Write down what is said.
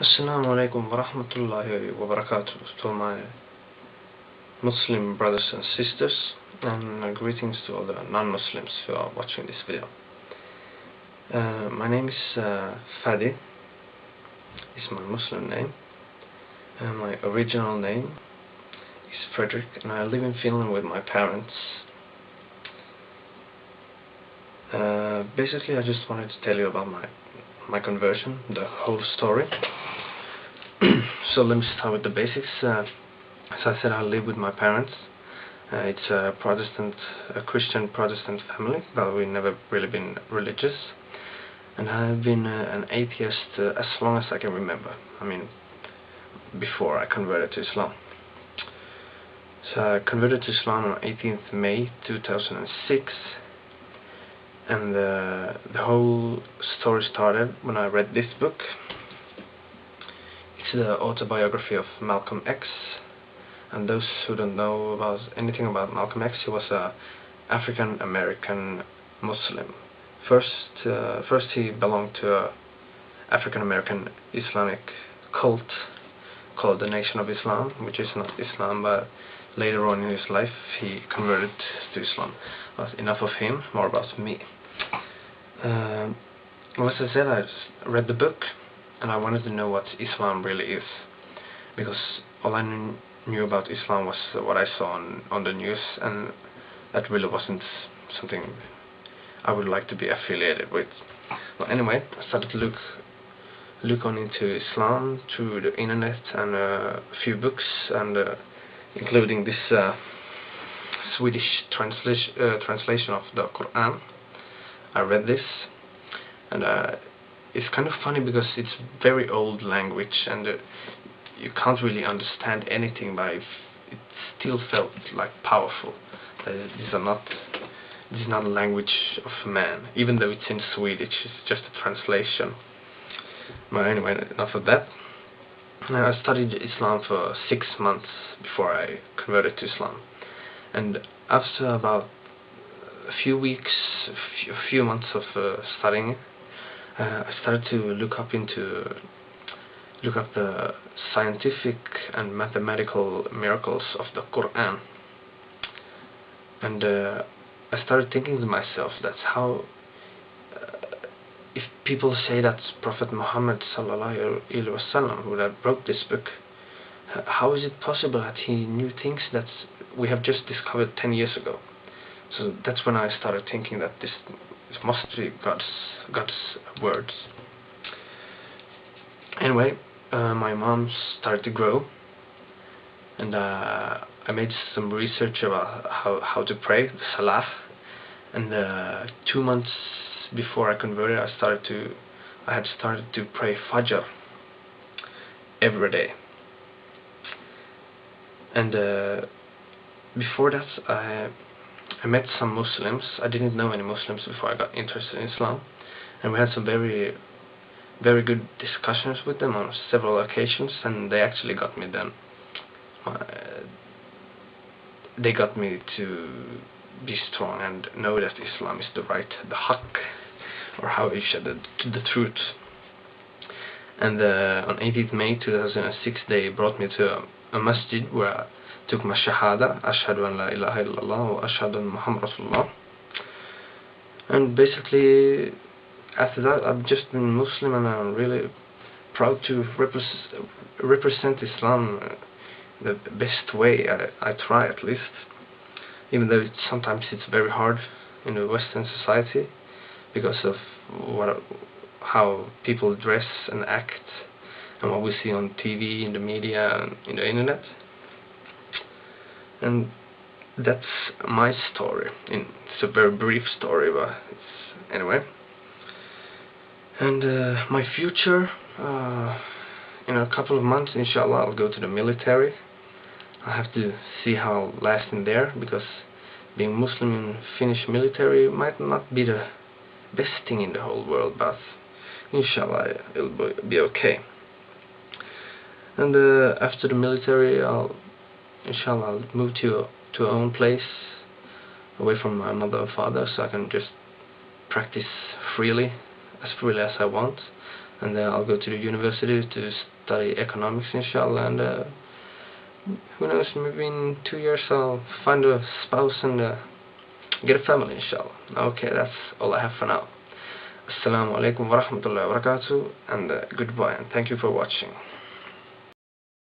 Assalamu alaikum wa rahmatullahi wa barakatuh to my Muslim brothers and sisters, and greetings to all the non-Muslims who are watching this video. My name is Fadi, is my Muslim name. My original name is Frederick, and I live in Finland with my parents. Basically, I just wanted to tell you about my conversion, the whole story. So let me start with the basics. As I said, I live with my parents. It's a Christian Protestant family, but we've never really been religious. And I've been an atheist as long as I can remember. I mean, before I converted to Islam. So I converted to Islam on 18th May 2006. And the whole story started when I read this book. It's the autobiography of Malcolm X. And those who don't know anything about Malcolm X, he was a African American Muslim. First he belonged to a African American Islamic cult called the Nation of Islam, which is not Islam, but later on in his life he converted to Islam. But enough of him, more about me. Well, as I said, I read the book and I wanted to know what Islam really is, because all I knew about Islam was what I saw on the news, and that really wasn't something I would like to be affiliated with. Well, anyway, I started to look on into Islam through the internet and a few books, and including this Swedish translation of the Quran. I read this, and it's kind of funny because it's very old language, and you can't really understand anything, but it still felt like powerful. This is not a language of man, even though it's in Swedish. It's just a translation. But anyway, enough of that. I studied Islam for 6 months before I converted to Islam, and after about a few months of studying, I started to look up the scientific and mathematical miracles of the Quran, and I started thinking to myself, that's how if people say that Prophet Muhammad sallallahu alaihi wasallam would have wrote this book, how is it possible that he knew things that we have just discovered 10 years ago? So that's when I started thinking that this must be God's words. Anyway, my mom started to grow, and I made some research about how to pray, the Salah, and 2 months before I converted, I had started to pray Fajr every day. And before that, I met some Muslims. I didn't know any Muslims before I got interested in Islam, and we had some very, very good discussions with them on several occasions, and they actually got me then. They got me to be strong and know that Islam is the haqq, or how you said the truth. And on 18th May 2006, they brought me to a masjid where I took my shahada, ashhadu an la ilaha illallah wa ashhadu anna Muhammad Rasulullah. And basically, after that, I've just been Muslim, and I'm really proud to represent Islam the best way I try, at least. Even though sometimes it's very hard in the Western society because of how people dress and act, and what we see on TV, in the media, and in the internet. And that's my story. It's a very brief story, but anyway. And my future, in a couple of months, inshallah, I'll go to the military. I have to see how I'll last in there, because being Muslim in Finnish military might not be the best thing in the whole world, but inshallah it'll be okay. And after the military, inshallah I'll move to a own place, away from my mother and father, so I can just practice freely as I want. and then I'll go to the university to study economics, inshallah, and who knows, maybe in 2 years I'll find a spouse and get a family, inshallah. Okay, that's all I have for now. Assalamu alaikum wa rahmatullahi wa barakatuh, and goodbye, and thank you for watching.